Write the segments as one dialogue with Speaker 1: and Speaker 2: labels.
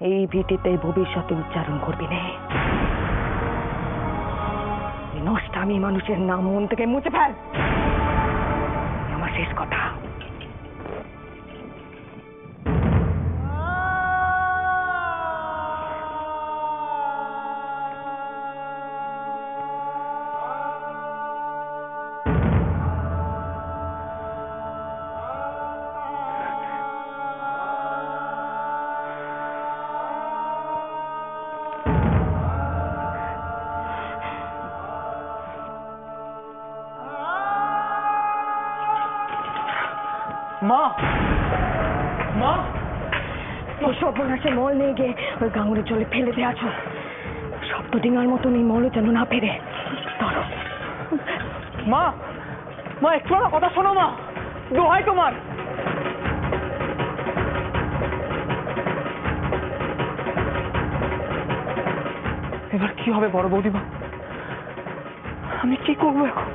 Speaker 1: এই ভিটিতে ভবিষ্যতে উচ্চারণ করবি না। নষ্টামি মানুষের নাম মন থেকে মুছে ফেল। আমার শেষ কথা।
Speaker 2: মা, মা,
Speaker 1: ও সর্বনাশে মল নিয়ে গিয়ে ওই গাঙুরের জলে ফেলে দেওয়াছ। শব্দ ডিঙার মতন এই মলও যেন না ফেরে। ধরো।
Speaker 2: মা, মা একটু আমার কথা শোনো মা, দোহাই তোমার। এবার কি হবে বড় বৌদিমা? আমি কি করবো এখন?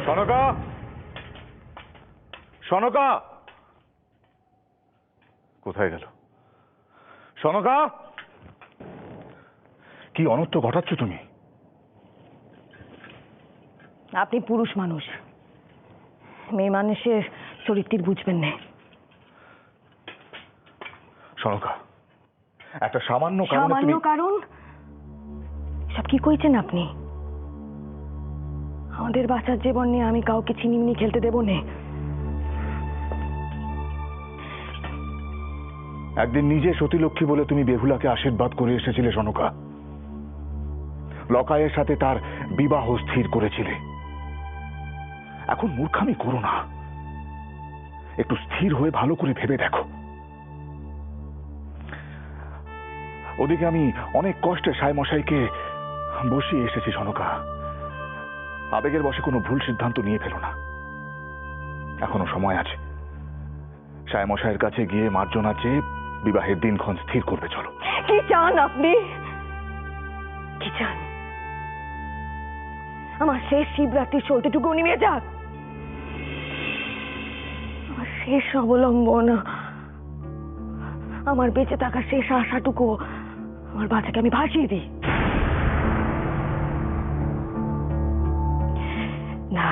Speaker 3: সনকা, সনকা কোথায় গেল? সনকা, কি অনর্থ ঘটাচ্ছ তুমি?
Speaker 1: আপনি পুরুষ মানুষ, মেয়ে মানুষের চরিত্র বুঝবেন না।
Speaker 3: সনকা, একটা সামান্য
Speaker 1: কারণ সব কি কইছেন আপনি? আমাদের বাচ্চার জীবন নিয়ে আমি কাউকে ছিনিমিনি খেলতে দেব না।
Speaker 3: একদিন নিজে সতীলক্ষ্মী বলে তুমি বেহুলাকে আশীর্বাদ করে এসেছিলে সনকা। লকায়ের সাথে তার বিবাহ স্থির করেছিলে। এখন মূর্খামি করো না, একটু স্থির হয়ে ভালো করে ভেবে দেখো। ওদিকে আমি অনেক কষ্টে সায়মশাইকে বসিয়ে এসেছি সনকা। আবেগের বশে কোনো ভুল সিদ্ধান্ত নিয়ে ফেলো না, এখনো সময় আছে। সায়মশাইয়ের কাছে গিয়ে মার্জনা চেয়ে বিবাহের দিনক্ষণ স্থির করবে। চলো।
Speaker 1: কি চান আপনি? কি চান? আমার শেষ শিবরাত্রির চলতেটুকু নিয়ে যাক। আমার শেষ অবলম্বন, আমার বেঁচে থাকার শেষ আশাটুকু আমার বাচ্চাকে আমি ভাসিয়ে দিই। না,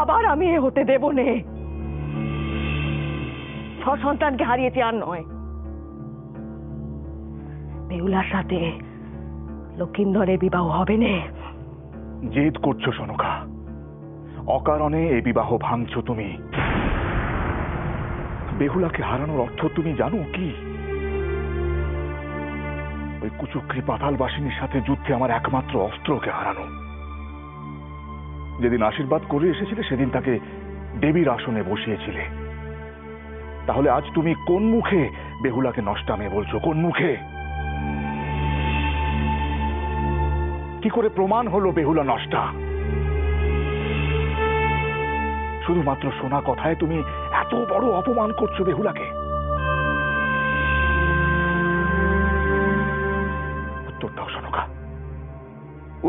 Speaker 1: আবার আমি এ হতে দেব নে। সন্তানকে হারিয়েছি আর নয়। বেহুলার সাথে লক্ষিন্দরের বিবাহ হবে না।
Speaker 3: জেদ করছো সনকা, অকারণে এই বিবাহ ভাঙছো তুমি। বেহুলাকে হারানোর অর্থ তুমি জানো কি? ওই কুচক্রী পাতালবাসিনীর সাথে যুদ্ধে আমার একমাত্র অস্ত্রকে হারানো। যেদিন আশীর্বাদ করে এসেছিলে সেদিন তাকে দেবীর আসনে বসিয়েছিলে। তাহলে আজ তুমি কোন মুখে বেহুলাকে নষ্টামে বলছো? কোন মুখে? কি করে প্রমাণ হলো বেহুলা নষ্টা? শুধুমাত্র শোনা কথায় তুমি এত বড় অপমান করছো বেহুলাকে। উত্তর দাও সনকা,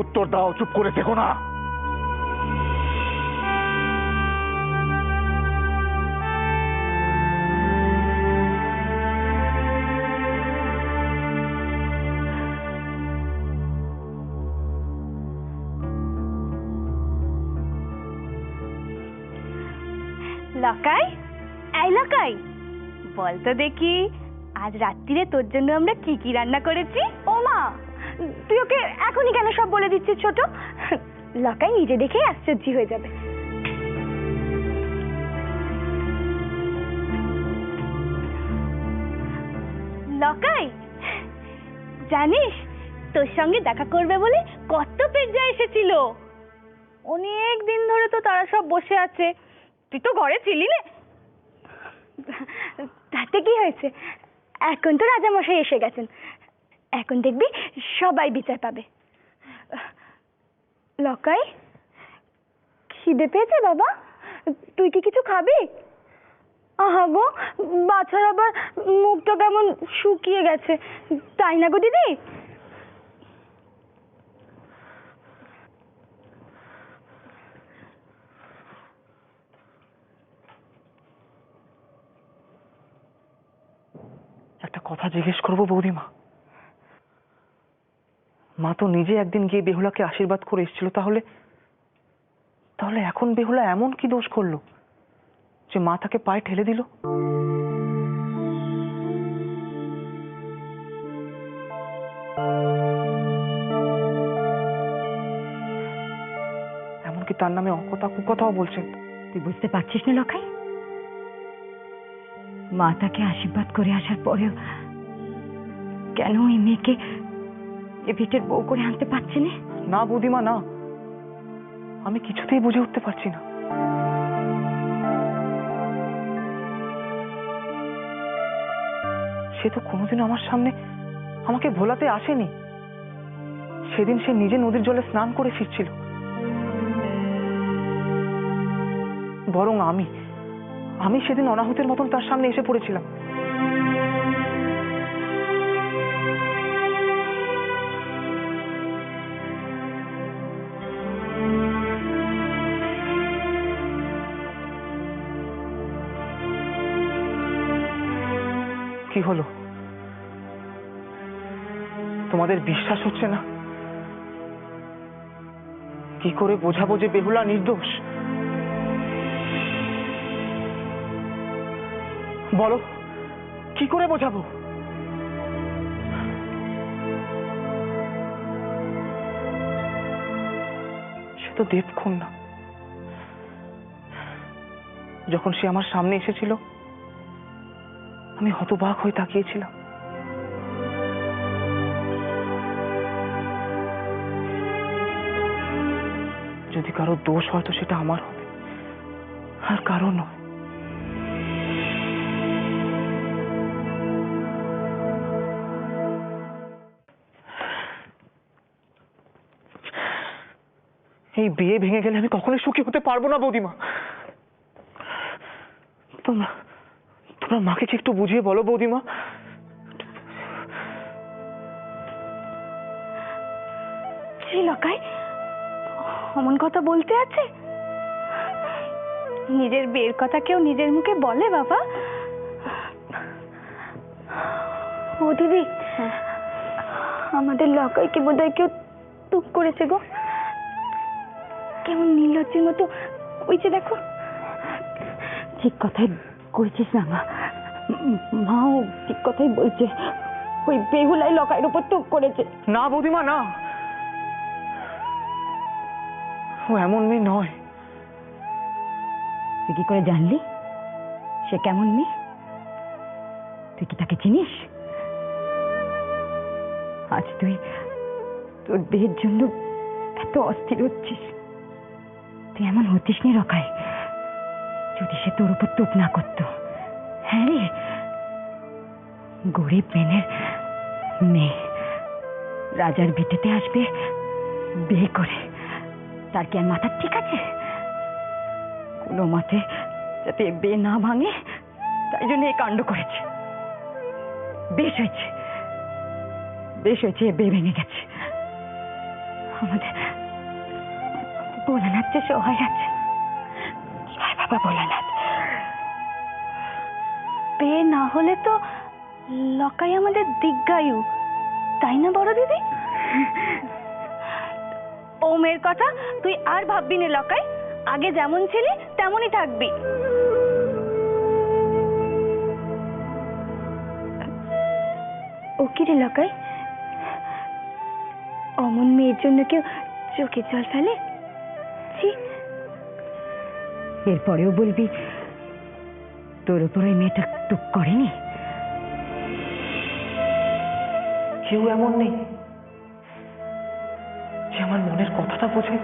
Speaker 3: উত্তর দাও। চুপ করে থেকো না।
Speaker 4: লকাই, এই লকাই, বলতো দেখি আজ রাত্রিরে তোর জন্য আমরা কি কি রান্না করেছি? ও মা, তুই ওকে এখনই কেন সব বলে দিচ্ছিস ছোট? লকাই নিজে দেখেই আশ্চর্য হয়ে যাবে। লকাই, জানিস তোর সঙ্গে দেখা করবে বলে কত পেটজা এসেছিল। অনেক দিন ধরে তো তারা সব বসে আছে, তুই তো ঘরে ছিলি না। তাতে কি হয়েছে, এখন তো রাজামশাই এসে গেছেন, এখন দেখবি সবাই বিচার পাবে। লকাই, খিদে পেয়েছে বাবা? তুই কি কিছু খাবি? আহা গো, বাছার আবার মুখটা কেমন শুকিয়ে গেছে, তাই না গো দিদি?
Speaker 2: একটা কথা জিজ্ঞেস করবো বৌদিমা? মা তো নিজে একদিন গিয়ে বেহুলাকে আশীর্বাদ করে এসেছিল, তাহলে তাহলে এখন বেহুলা এমন কি দোষ করলো যে মা তাকে পায়ে ঠেলে দিল? এমনকি তার নামে অকথা কুকথাও বলছেন।
Speaker 1: তুই বুঝতে পারছিস না লখাই? মা তাকে আশীর্বাদ করে আসার পরেও কেন ওই মেয়েকে এ ভিটের বউ করে আনতে পারছে না?
Speaker 2: না বৌদিমা, না, আমি কিছুতেই বুঝে উঠতে পারছি না। সে তো কোনোদিনও আমার সামনে আমাকে ভোলাতে আসেনি। সেদিন সে নিজে নদীর জলে স্নান করে ফিরছিল, বরং আমি সেদিন অনাহুতের মতন তার সামনে এসে পড়েছিলাম। কি হলো, তোমাদের বিশ্বাস হচ্ছে না? কি করে বোঝাবো যে বেহুলা নির্দোষ? বলো, কি করে বোঝাবো? সে তো দেবকন্যা। যখন সে আমার সামনে এসেছিল, আমি হতবাক হয়ে তাকিয়েছিলাম। যদি কারো দোষ হয় তো সেটা আমার হবে, আর কারো নয়। এই বিয়ে ভেঙে গেলে আমি কখনোই সুখী হতে পারবো না বৌদিমা। তোমরা মাকে কি একটু বুঝিয়ে বলো বৌদিমা।
Speaker 4: লকাই অমন কথা বলতে আছে? নিজের বিয়ের কথা কেউ নিজের মুখে বলে বাবা? ও দিদি, আমাদের লকাইকে বোধহয় কেউ তুপ করেছে গো। কেমন নির্লজ্জের মতো কইছে দেখো।
Speaker 1: ঠিক কথাই কইছিস না মা, মাও ঠিক কথাই বলছে। ওই বেহুলাই লকাইয়ের উপর তুপ করেছে।
Speaker 2: না বৌদিমা, না, ও এমন মেয়ে নয়।
Speaker 1: তুই কি করে জানলি সে কেমন মেয়ে? তুই কি তাকে চিনিস? আজ তুই তোর বিয়ের জন্য এত অস্থির হচ্ছিস। তুই এমন হতিস নি রকাই, যদি সে তোর উপর তুপ না করতো। হ্যাঁ রে, গরিব মেনের মেয়ে রাজার ভিটেতে আসবে বিয়ে করে, তার কি আর মাথা ঠিক আছে? কোনো মতে যাতে বিয়ে না ভাঙে, তাই জন্য এই কাণ্ড করেছে। বেশ হয়েছে, বেশ হয়েছে, বিয়ে ভেঙে গেছে। আমাদের ভোলানাথ যে সহায় আছে। জয় বাবা ভোলানাথ।
Speaker 4: বিয়ে না হলে তো লকাই আমাদের দীর্ঘায়ু, তাই না বড় দিদি? ও মেয়ের কথা তুই আর ভাববি না লকাই, আগে যেমন ছিলি তেমনই থাকবি। ও কি রে লকাই, অমন মেয়ের জন্য কেউ চোখে জল ফেলে?
Speaker 1: এরপরেও বলবি তোর উপর ওই মেয়েটা টুক করেনি?
Speaker 2: কেউ এমন নেই যে আমার মনের কথাটা বোঝে।